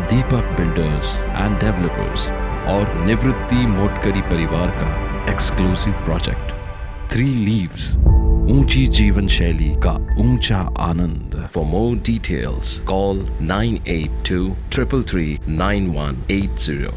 Deepak builders end developers और निवृत्ति मोटकरी परिवार का एक्सक्लूसिव प्रोजेक्ट 3 लीव्स, ऊंची जीवन शैली का ऊंचा आनंद। For more details call 982 333 9180।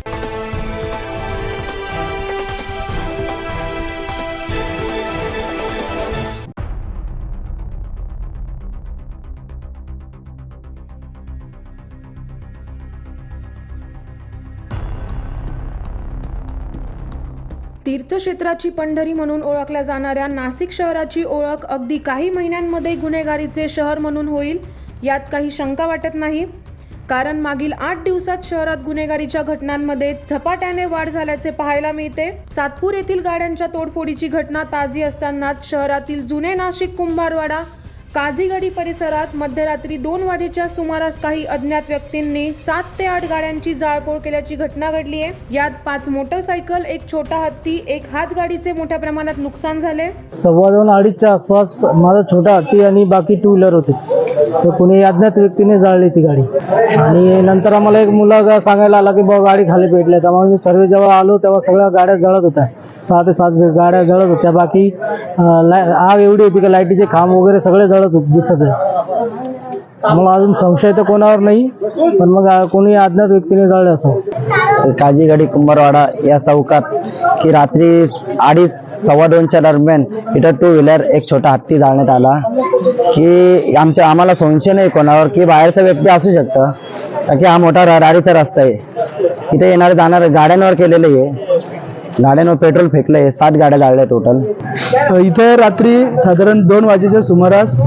तीर्थक्षेत्राची पंढरी म्हणून ओळखल्या जाणाऱ्या नाशिक शहराची ओळख अगदी काही महिन्यांमध्ये गुन्हेगारीचे शहर म्हणून होईल यात काही शंका वाटत नाही। कारण मागील 8 दिवसात शहरात गुन्हेगारीच्या घटनांमध्ये झपाट्याने वाढ झाल्याचे पाहायला मिळते। सातपूर येथील गाड्यांच्या तोडफोडीची घटना ताजी असतानाच शहरातील जुने नाशिक कुंभारवाडा काझीगडी परिसरात मध्यरात्री 2 वाजेच्या सुमारास काही अज्ञात व्यक्तींनी 7 ते 8 गाड्यांची जाळपोळ केल्याची घटना घडली आहे। यात 5 मोटरसायकल, एक छोटा हत्ती, एक हातगाडीचे मोठ्या प्रमाणात नुकसान झाले। 2:15-2:30च्या आसपास माझा छोटा हत्ती आणि बाकी 2 व्हीलर होते, तर कोणी अज्ञात व्यक्तीने जाळली ती गाडी। आणि नंतर आम्हाला एक मुलगा सांगायला आला की बाबा गाडी खाली पेटली। त्यामुळे मी सर्व जेव्हा आलो तेव्हा सगळ्या गाड्या जळत होत्या, 6 ते 7 गाड्या जळत होत्या। बाकी आग एवढी होती की लाईटीचे खांब वगैरे सगळे जळत होते, दिसत आहे। मला अजून संशय तर कोणावर नाही, पण मग कोणी अज्ञात व्यक्तीने जाळले असावं। काझीगडी कुंभारवाडा या चौकात की रात्री 2:30-2:15च्या दरम्यान इथं 2 व्हीलर, एक छोटा हत्ती जाळण्यात आला। की आम्हाला संशय नाही कोणावर की बाहेरचा व्यक्ती असू शकतं, कारण की हा मोठा रहदारीचा रस्ता आहे। इथे येणारे जाणारे गाड्यांवर केलेले आहे, गाड्यांवर पेट्रोल फेकलंय। 7 गाड्या जाळल्या टोटल। इथं रात्री साधारण 2 वाजेच्या सुमारास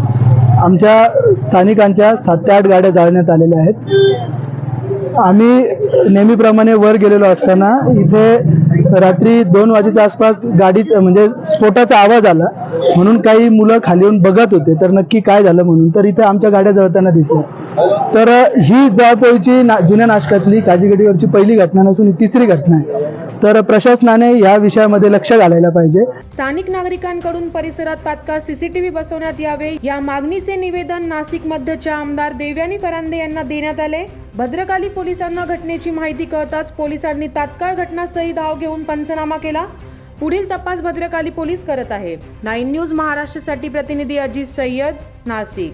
आमच्या स्थानिकांच्या 7 ते 8 गाड्या जाळण्यात आलेल्या आहेत। आम्ही नेहमीप्रमाणे वर गेलेलो असताना इथे रात्री 2 वाजेच्या आसपास गाडीत म्हणजे स्फोटाचा आवाज आला, म्हणून काही मुलं खाली येऊन बघत होते तर नक्की काय झालं म्हणून, तर इथे आमच्या गाड्या जळताना दिसल्या। तर ही जाळपोळीची जुन्या नाशकातली काझीगडीवरची पहिली घटना नसून ही 3री घटना आहे। तर प्रशासनाने या विषयामध्ये लक्ष घालायला पाहिजे। स्थानिक नागरिकांकडून परिसरात तात्काळ सीसीटीव्ही बसवण्यात यावे या मागणीचे निवेदन नाशिक मध्यच्या आमदार देवयानी फरांदे यांना देण्यात आले। भद्रकाली पोलिसांना घटनेची माहिती कळताच पोलिसांनी तात्काळ घटनास्थळी धाव घेऊन पंचनामा केला। पुढील तपास भद्रकाली पोलीस करत आहे। 9 न्यूज महाराष्ट्रासाठी प्रतिनिधी अजित सय्यद, नाशिक।